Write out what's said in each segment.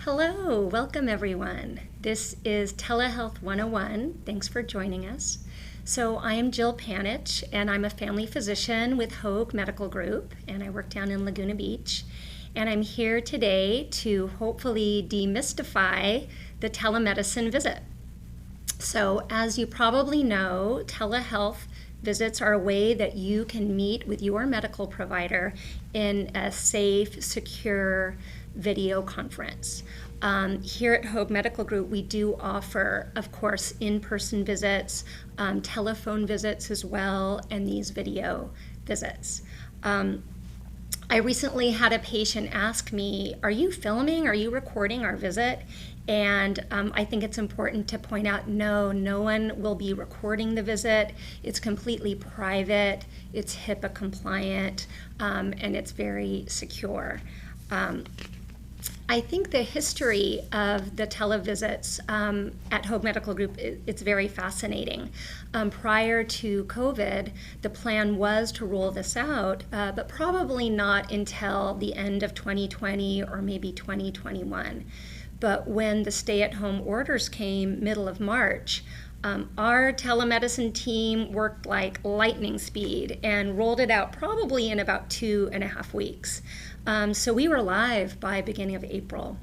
Hello, welcome everyone. This is Telehealth 101. Thanks for joining us. So I am Jill Panich, and I'm a family physician with Hoag Medical Group, and I work down in Laguna Beach. And I'm here today to hopefully demystify the telemedicine visit. So as you probably know, telehealth visits are a way that you can meet with your medical provider in a safe, secure video conference. Here at Hoag Medical Group, we do offer, of course, in-person visits, telephone visits as well, and these video visits. I recently had a patient ask me, are you filming, are you recording our visit? And I think it's important to point out, no one will be recording the visit. It's completely private, it's HIPAA compliant, and it's very secure. I think the history of the televisits at Hoag Medical Group, it's very fascinating. Prior to COVID, the plan was to roll this out, but probably not until the end of 2020 or maybe 2021. But when the stay-at-home orders came middle of March, our telemedicine team worked like lightning speed and rolled it out probably in about 2.5 weeks. So we were live by beginning of April.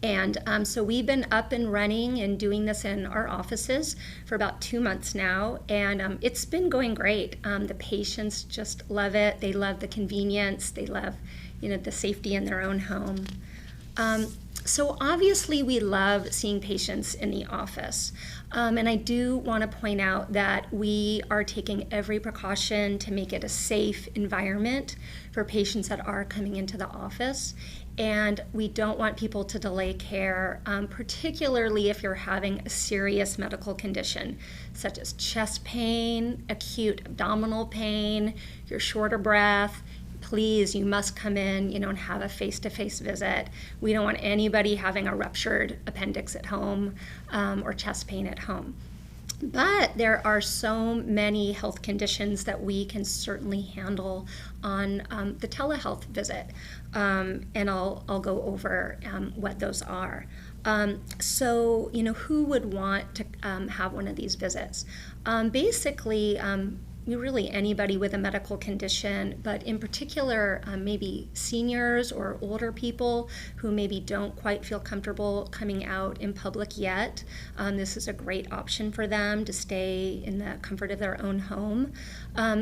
And so we've been up and running and doing this in our offices for about 2 months now, and it's been going great. The patients just love it. They love the convenience. They love, the safety in their own home. So obviously we love seeing patients in the office. And I do want to point out that we are taking every precaution to make it a safe environment for patients that are coming into the office. And we don't want people to delay care, particularly if you're having a serious medical condition, such as chest pain, acute abdominal pain, you're short of breath. Please, you must come in, and have a face-to-face visit. We don't want anybody having a ruptured appendix at home or chest pain at home. But there are so many health conditions that we can certainly handle on the telehealth visit, and I'll go over what those are. So, who would want to have one of these visits? Basically, really anybody with a medical condition, but in particular maybe seniors or older people who maybe don't quite feel comfortable coming out in public yet. This is a great option for them to stay in the comfort of their own home.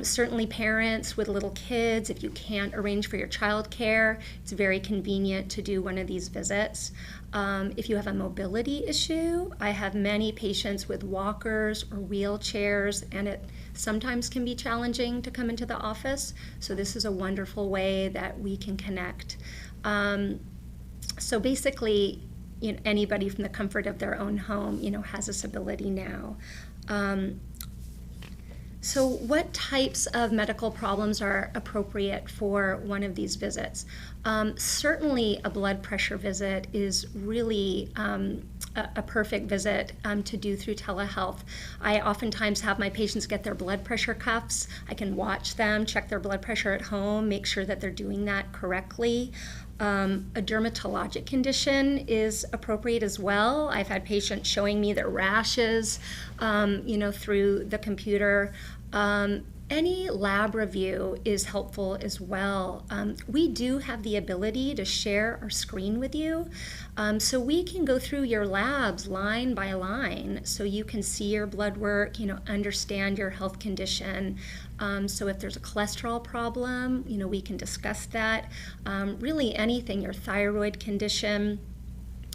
Certainly parents with little kids, if you can't arrange for your child care, it's very convenient to do one of these visits. If you have a mobility issue, I have many patients with walkers or wheelchairs, and it sometimes can be challenging to come into the office. So this is a wonderful way that we can connect. So basically, anybody from the comfort of their own home, has this ability now. So what types of medical problems are appropriate for one of these visits? Certainly a blood pressure visit is really a perfect visit to do through telehealth. I oftentimes have my patients get their blood pressure cuffs. I can watch them, check their blood pressure at home, make sure that they're doing that correctly. A dermatologic condition is appropriate as well. I've had patients showing me their rashes, through the computer. Any lab review is helpful as well. We do have the ability to share our screen with you, so we can go through your labs line by line so you can see your blood work, understand your health condition. So if there's a cholesterol problem, we can discuss that. Really anything, your thyroid condition.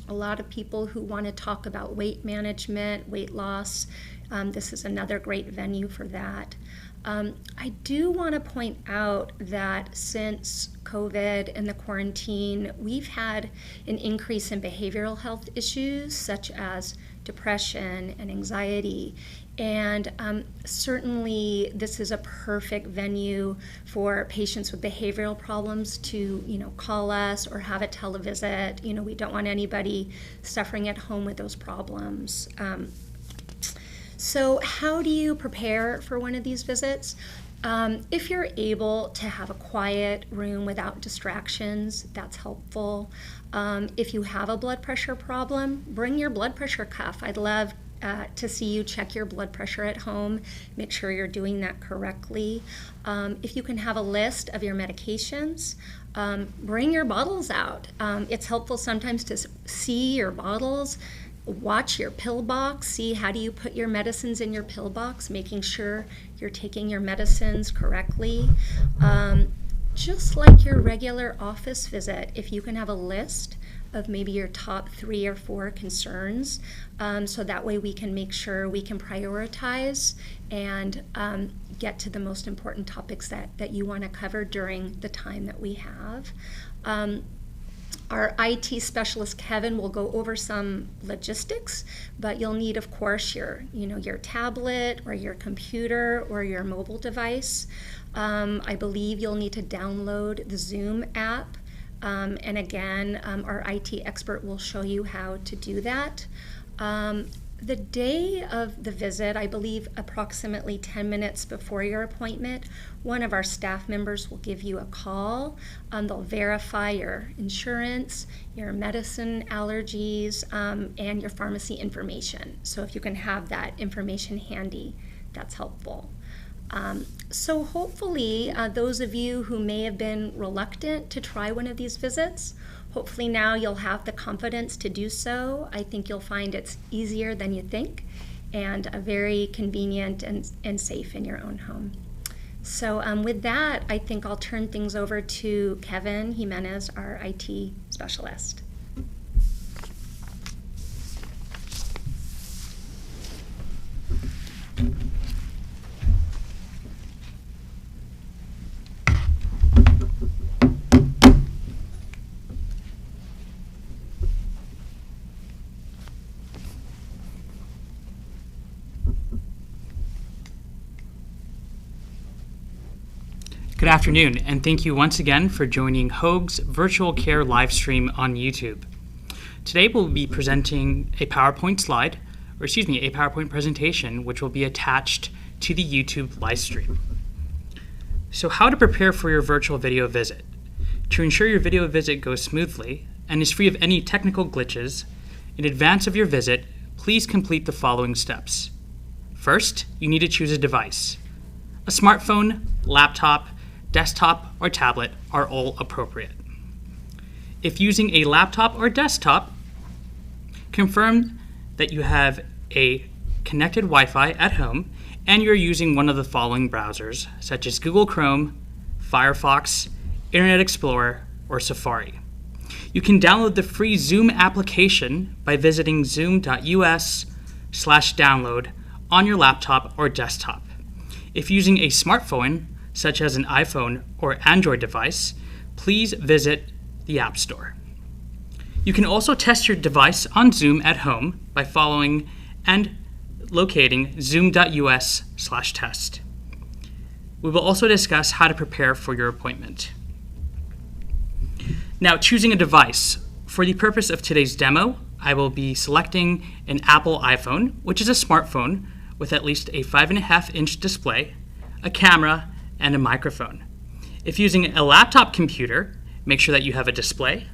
A lot of people who want to talk about weight management, weight loss, this is another great venue for that. I do want to point out that since COVID and the quarantine, we've had an increase in behavioral health issues such as depression and anxiety. And certainly this is a perfect venue for patients with behavioral problems to, call us or have a televisit. We don't want anybody suffering at home with those problems. So how do you prepare for one of these visits? If you're able to have a quiet room without distractions, that's helpful. If you have a blood pressure problem, bring your blood pressure cuff. I'd love to see you check your blood pressure at home, make sure you're doing that correctly. If you can have a list of your medications, bring your bottles out. It's helpful sometimes to see your bottles, watch your pill box, see how do you put your medicines in your pill box, making sure you're taking your medicines correctly. Just like your regular office visit, if you can have a list of maybe your top 3 or 4 concerns, so that way we can make sure we can prioritize and get to the most important topics that you want to cover during the time that we have. Our IT specialist, Kevin, will go over some logistics, but you'll need, of course, your tablet or your computer or your mobile device. I believe you'll need to download the Zoom app. And again, our IT expert will show you how to do that. The day of the visit, I believe approximately 10 minutes before your appointment, one of our staff members will give you a call. They'll verify your insurance, your medicine allergies, and your pharmacy information. So if you can have that information handy, that's helpful. So hopefully those of you who may have been reluctant to try one of these visits, hopefully now you'll have the confidence to do so. I think you'll find it's easier than you think and very convenient and safe in your own home. So with that, I think I'll turn things over to Kevin Jimenez, our IT specialist. Good afternoon, and thank you once again for joining Hoag's virtual care live stream on YouTube. Today we'll be presenting a PowerPoint presentation, which will be attached to the YouTube live stream. So how to prepare for your virtual video visit. To ensure your video visit goes smoothly and is free of any technical glitches, in advance of your visit, please complete the following steps. First, you need to choose a device. A smartphone, laptop, desktop, or tablet are all appropriate. If using a laptop or desktop, confirm that you have a connected Wi-Fi at home and you're using one of the following browsers, such as Google Chrome, Firefox, Internet Explorer, or Safari. You can download the free Zoom application by visiting zoom.us/download on your laptop or desktop. If using a smartphone, such as an iPhone or Android device, please visit the App Store. You can also test your device on Zoom at home by following and locating zoom.us/test. We will also discuss how to prepare for your appointment. Now, choosing a device. For the purpose of today's demo, I will be selecting an Apple iPhone, which is a smartphone with at least a 5.5-inch display, a camera, and a microphone. If using a laptop computer, make sure that you have a display,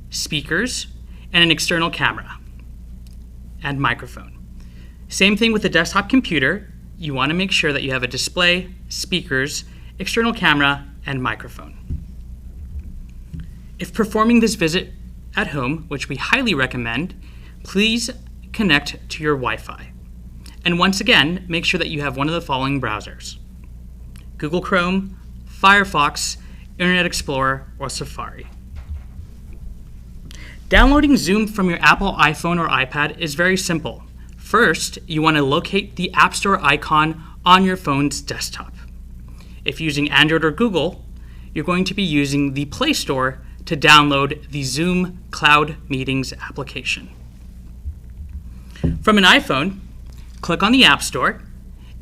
speakers, and an external camera and microphone. Same thing with the desktop computer. You want to make sure that you have a display, speakers, external camera, and microphone. If performing this visit at home, which we highly recommend, please connect to your Wi-Fi. And once again, make sure that you have one of the following browsers: Google Chrome, Firefox, Internet Explorer, or Safari. Downloading Zoom from your Apple iPhone or iPad is very simple. First, you want to locate the App Store icon on your phone's desktop. If using Android or Google, you're going to be using the Play Store to download the Zoom Cloud Meetings application. From an iPhone, click on the App Store,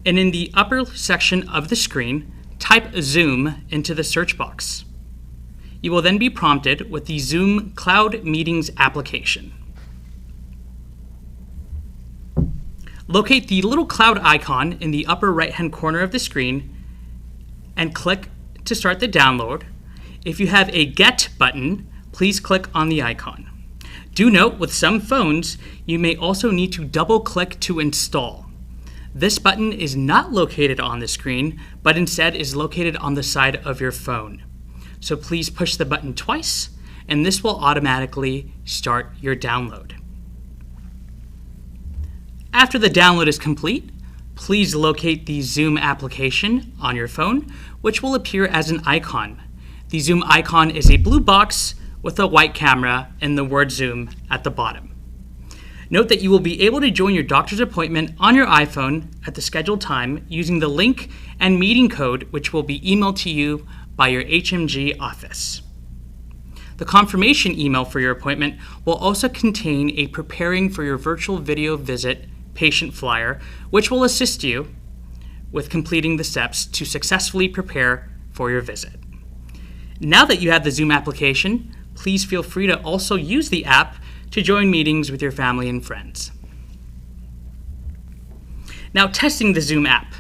and in the upper section of the screen, type Zoom into the search box. You will then be prompted with the Zoom Cloud Meetings application. Locate the little cloud icon in the upper right-hand corner of the screen and click to start the download. If you have a Get button, please click on the icon. Do note, with some phones, you may also need to double-click to install. This button is not located on the screen, but instead is located on the side of your phone. So please push the button twice, and this will automatically start your download. After the download is complete, please locate the Zoom application on your phone, which will appear as an icon. The Zoom icon is a blue box with a white camera and the word Zoom at the bottom. Note that you will be able to join your doctor's appointment on your iPhone at the scheduled time using the link and meeting code, which will be emailed to you by your HMG office. The confirmation email for your appointment will also contain a preparing for your virtual video visit patient flyer, which will assist you with completing the steps to successfully prepare for your visit. Now that you have the Zoom application, please feel free to also use the app to join meetings with your family and friends. Now, testing the Zoom app.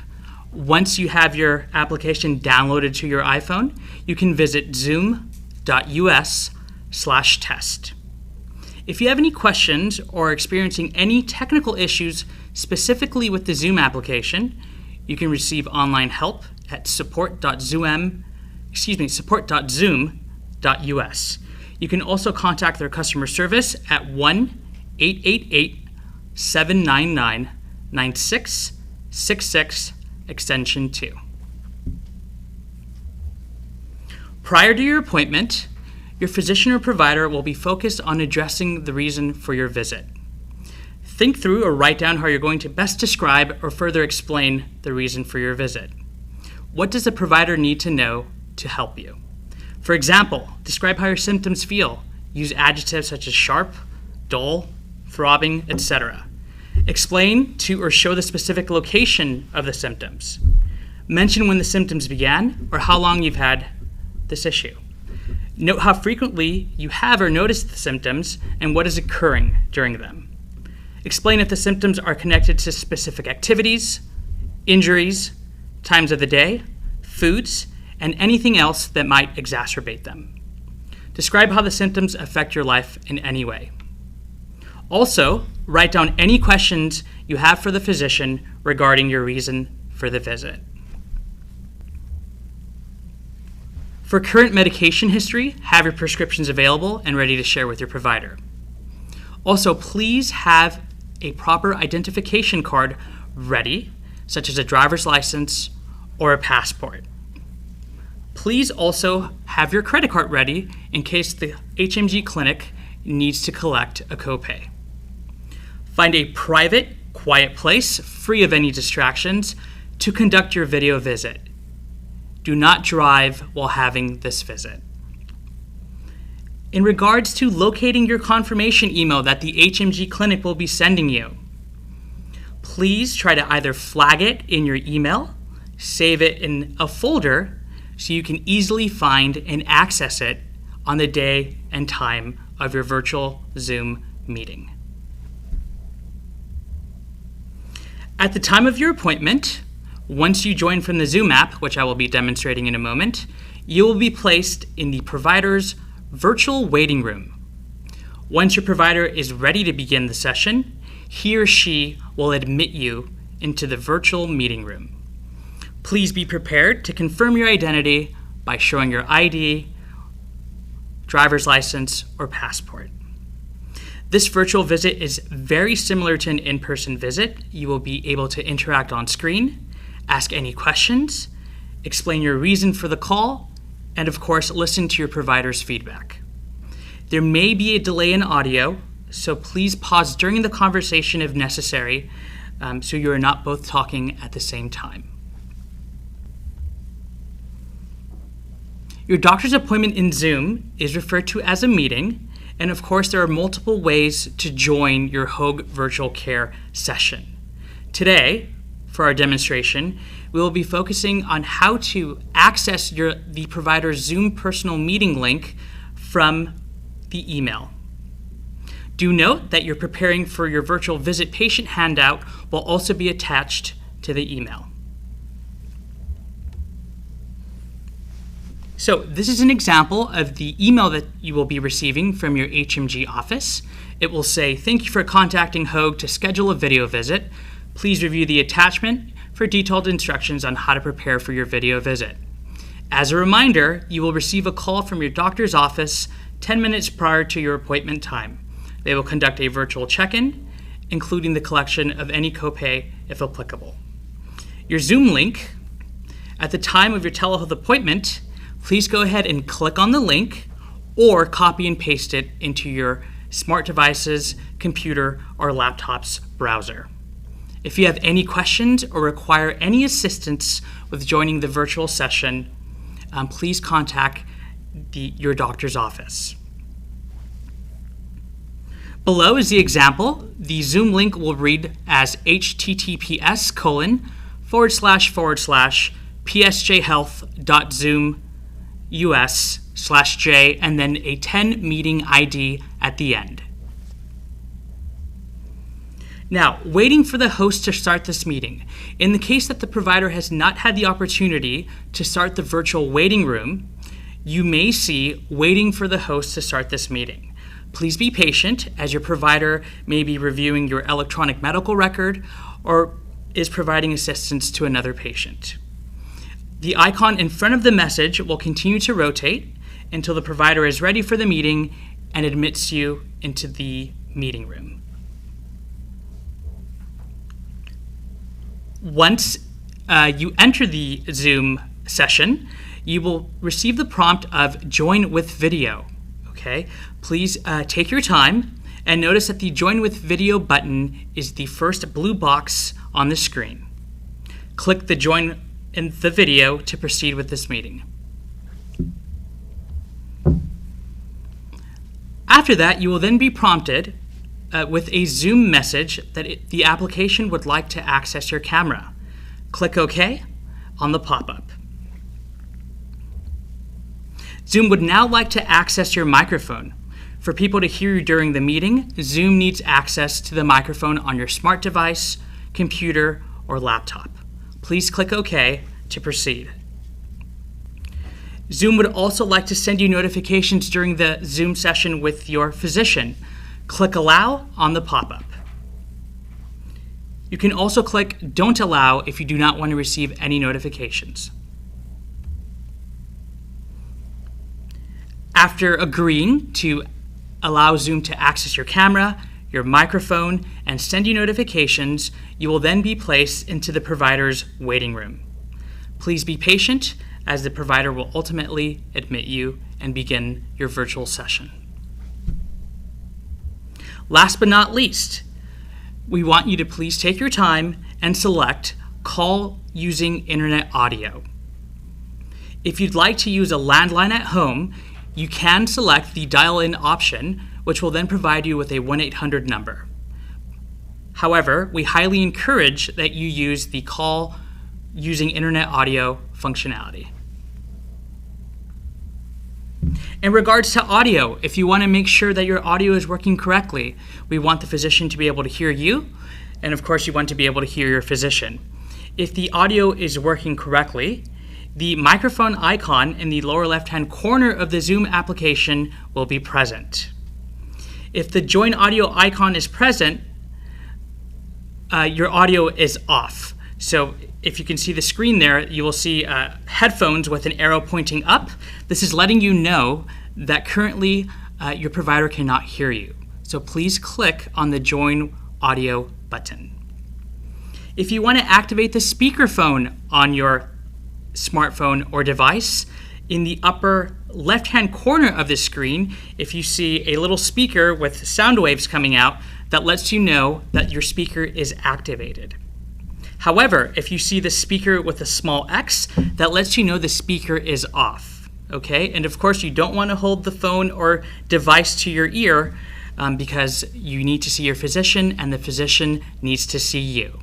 Once you have your application downloaded to your iPhone, you can visit zoom.us/test. If you have any questions or are experiencing any technical issues specifically with the Zoom application, you can receive online help at support.zoom.us. You can also contact their customer service at 1-888-799-9666, extension 2. Prior to your appointment, your physician or provider will be focused on addressing the reason for your visit. Think through or write down how you're going to best describe or further explain the reason for your visit. What does the provider need to know to help you? For example, describe how your symptoms feel. Use adjectives such as sharp, dull, throbbing, etc. Explain to or show the specific location of the symptoms. Mention when the symptoms began or how long you've had this issue. Note how frequently you have or notice the symptoms and what is occurring during them. Explain if the symptoms are connected to specific activities, injuries, times of the day, foods, and anything else that might exacerbate them. Describe how the symptoms affect your life in any way. Also, write down any questions you have for the physician regarding your reason for the visit. For current medication history, have your prescriptions available and ready to share with your provider. Also, please have a proper identification card ready, such as a driver's license or a passport. Please also have your credit card ready in case the HMG clinic needs to collect a copay. Find a private, quiet place, free of any distractions, to conduct your video visit. Do not drive while having this visit. In regards to locating your confirmation email that the HMG clinic will be sending you, please try to either flag it in your email, save it in a folder so you can easily find and access it on the day and time of your virtual Zoom meeting. At the time of your appointment, once you join from the Zoom app, which I will be demonstrating in a moment, you will be placed in the provider's virtual waiting room. Once your provider is ready to begin the session, he or she will admit you into the virtual meeting room. Please be prepared to confirm your identity by showing your ID, driver's license, or passport. This virtual visit is very similar to an in-person visit. You will be able to interact on screen, ask any questions, explain your reason for the call, and of course, listen to your provider's feedback. There may be a delay in audio, so please pause during the conversation if necessary, so you are not both talking at the same time. Your doctor's appointment in Zoom is referred to as a meeting, and of course, there are multiple ways to join your Hoag virtual care session. Today, for our demonstration, we will be focusing on how to access the provider's Zoom personal meeting link from the email. Do note that you're preparing for your virtual visit patient handout will also be attached to the email. So this is an example of the email that you will be receiving from your HMG office. It will say, "Thank you for contacting Hoag to schedule a video visit. Please review the attachment for detailed instructions on how to prepare for your video visit." As a reminder, you will receive a call from your doctor's office 10 minutes prior to your appointment time. They will conduct a virtual check-in, including the collection of any copay if applicable. Your Zoom link, at the time of your telehealth appointment, please go ahead and click on the link or copy and paste it into your smart devices, computer, or laptop's browser. If you have any questions or require any assistance with joining the virtual session, please contact your doctor's office. Below is the example. The Zoom link will read as https://psjhealth.zoom/us/j and then a 10 meeting ID at the end. Now, waiting for the host to start this meeting. In the case that the provider has not had the opportunity to start the virtual waiting room, you may see "waiting for the host to start this meeting." Please be patient, as your provider may be reviewing your electronic medical record or is providing assistance to another patient. The icon in front of the message will continue to rotate until the provider is ready for the meeting and admits you into the meeting room. Once you enter the Zoom session, you will receive the prompt of "Join with Video." Okay? Please take your time and notice that the Join with Video button is the first blue box on the screen. Click the Join in the Video to proceed with this meeting. After that, you will then be prompted with a Zoom message that the application would like to access your camera. Click OK on the pop-up. Zoom would now like to access your microphone. For people to hear you during the meeting, Zoom needs access to the microphone on your smart device, computer, or laptop. Please click OK to proceed. Zoom would also like to send you notifications during the Zoom session with your physician. Click Allow on the pop-up. You can also click Don't Allow if you do not want to receive any notifications. After agreeing to allow Zoom to access your camera, your microphone, and send you notifications, you will then be placed into the provider's waiting room. Please be patient, as the provider will ultimately admit you and begin your virtual session. Last but not least, we want you to please take your time and select Call using Internet Audio. If you'd like to use a landline at home, you can select the dial-in option, which will then provide you with a 1-800 number. However, we highly encourage that you use the Call using Internet Audio functionality. In regards to audio, if you want to make sure that your audio is working correctly, we want the physician to be able to hear you, and of course you want to be able to hear your physician. If the audio is working correctly, the microphone icon in the lower left-hand corner of the Zoom application will be present. If the Join Audio icon is present, your audio is off. So if you can see the screen there, you will see headphones with an arrow pointing up. This is letting you know that currently your provider cannot hear you. So please click on the Join Audio button. If you want to activate the speakerphone on your smartphone or device, in the upper left-hand corner of the screen, if you see a little speaker with sound waves coming out, that lets you know that your speaker is activated. However, if you see the speaker with a small X, that lets you know the speaker is off, okay? And of course, you don't want to hold the phone or device to your ear because you need to see your physician and the physician needs to see you.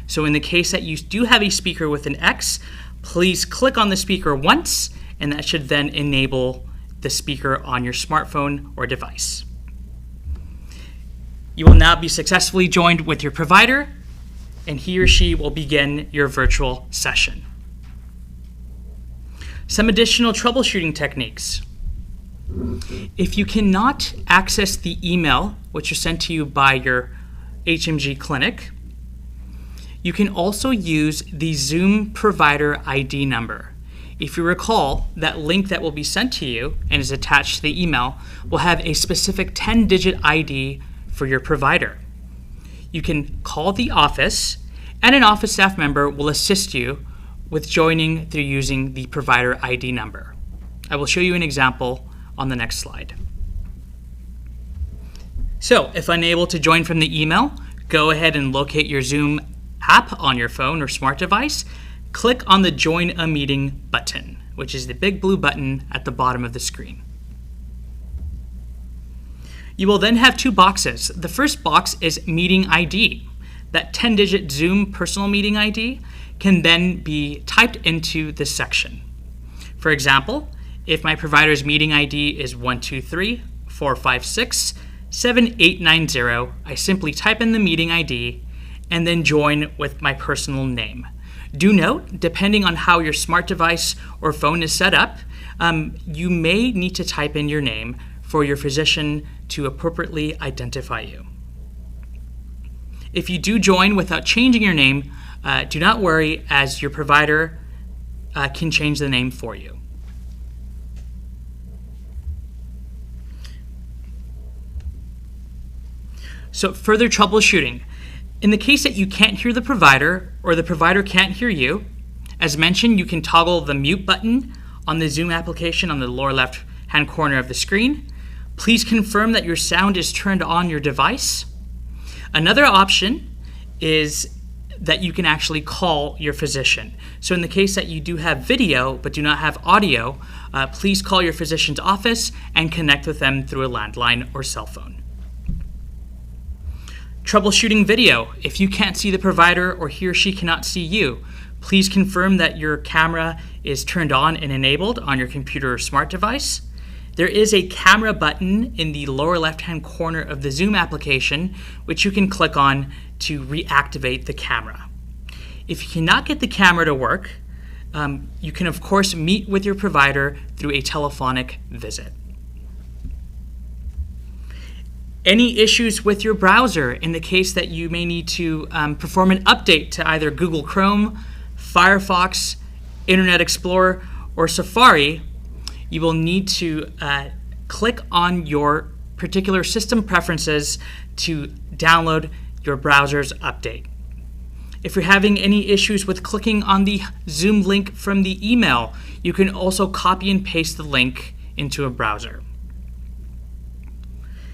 So in the case that you do have a speaker with an X, please click on the speaker once, and that should then enable the speaker on your smartphone or device. You will now be successfully joined with your provider, and he or she will begin your virtual session. Some additional troubleshooting techniques. If you cannot access the email which is sent to you by your HMG clinic, you can also use the Zoom provider ID number. If you recall, that link that will be sent to you and is attached to the email will have a specific 10-digit ID for your provider. You can call the office, and an office staff member will assist you with joining through using the provider ID number. I will show you an example on the next slide. So, if unable to join from the email, go ahead and locate your Zoom app on your phone or smart device. Click on the Join a Meeting button, which is the big blue button at the bottom of the screen. You will then have two boxes. The first box is Meeting ID. That 10-digit Zoom personal meeting ID can then be typed into this section. For example, if my provider's meeting ID is 123-456-7890, I simply type in the meeting ID and then join with my personal name. Do note, depending on how your smart device or phone is set up, you may need to type in your name for your physician to appropriately identify you. If you do join without changing your name, do not worry, as your provider can change the name for you. So, further troubleshooting. In the case that you can't hear the provider or the provider can't hear you, as mentioned, you can toggle the mute button on the Zoom application on the lower left-hand corner of the screen. Please confirm that your sound is turned on your device. Another option is that you can actually call your physician. So in the case that you do have video but do not have audio, please call your physician's office and connect with them through a landline or cell phone. Troubleshooting video. If you can't see the provider or he or she cannot see you, please confirm that your camera is turned on and enabled on your computer or smart device. There is a camera button in the lower left-hand corner of the Zoom application, which you can click on to reactivate the camera. If you cannot get the camera to work, you can of course meet with your provider through a telephonic visit. Any issues with your browser in the case that you may need to perform an update to either Google Chrome, Firefox, Internet Explorer, or Safari, you will need to click on your particular system preferences to download your browser's update. If you're having any issues with clicking on the Zoom link from the email, you can also copy and paste the link into a browser.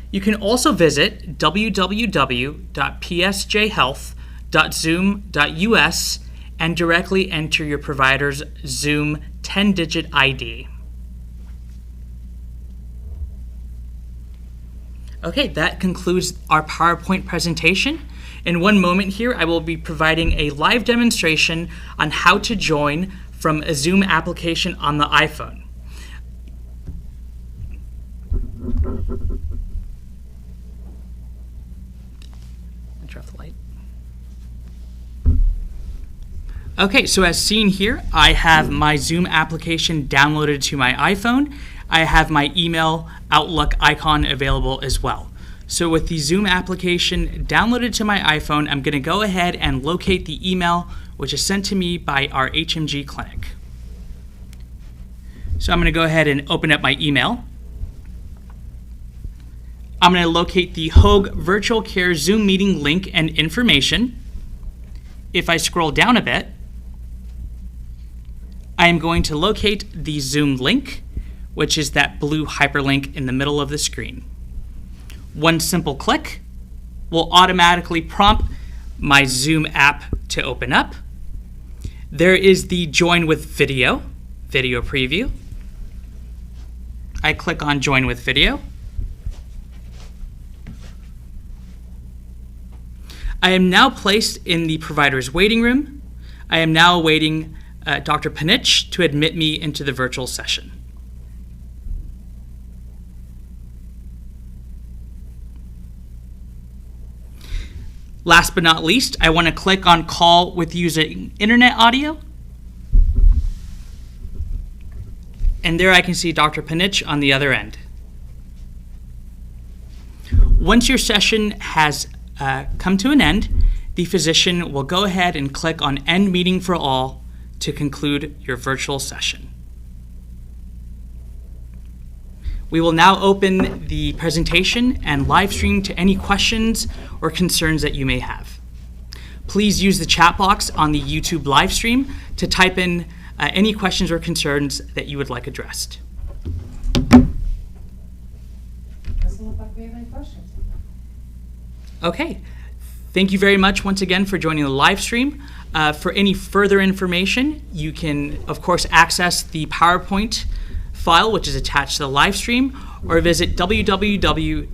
You can also visit www.psjhealth.zoom.us and directly enter your provider's Zoom 10-digit ID. Okay, that concludes our PowerPoint presentation. In one moment here, I will be providing a live demonstration on how to join from a Zoom application on the iPhone. Turn off the light. Okay, so as seen here, I have my Zoom application downloaded to my iPhone. I have my email Outlook icon available as well. So with the Zoom application downloaded to my iPhone, I'm going to go ahead and locate the email which is sent to me by our HMG clinic. So I'm going to go ahead and open up my email. I'm going to locate the Hoag Virtual Care Zoom meeting link and information. If I scroll down a bit, I am going to locate the Zoom link, which is that blue hyperlink in the middle of the screen. One simple click will automatically prompt my Zoom app to open up. There is the Join with Video preview. I click on Join with Video. I am now placed in the provider's waiting room. I am now awaiting Dr. Panich to admit me into the virtual session. Last but not least, I want to click on Call with using Internet Audio. And there I can see Dr. Panich on the other end. Once your session has come to an end, the physician will go ahead and click on End Meeting for All to conclude your virtual session. We will now open the presentation and live stream to any questions or concerns that you may have. Please use the chat box on the YouTube live stream to type in any questions or concerns that you would like addressed. Doesn't look like we have any questions. Okay. Thank you very much once again for joining the live stream. For any further information, you can, of course, access the PowerPoint file, which is attached to the live stream, or visit www.hoag.org.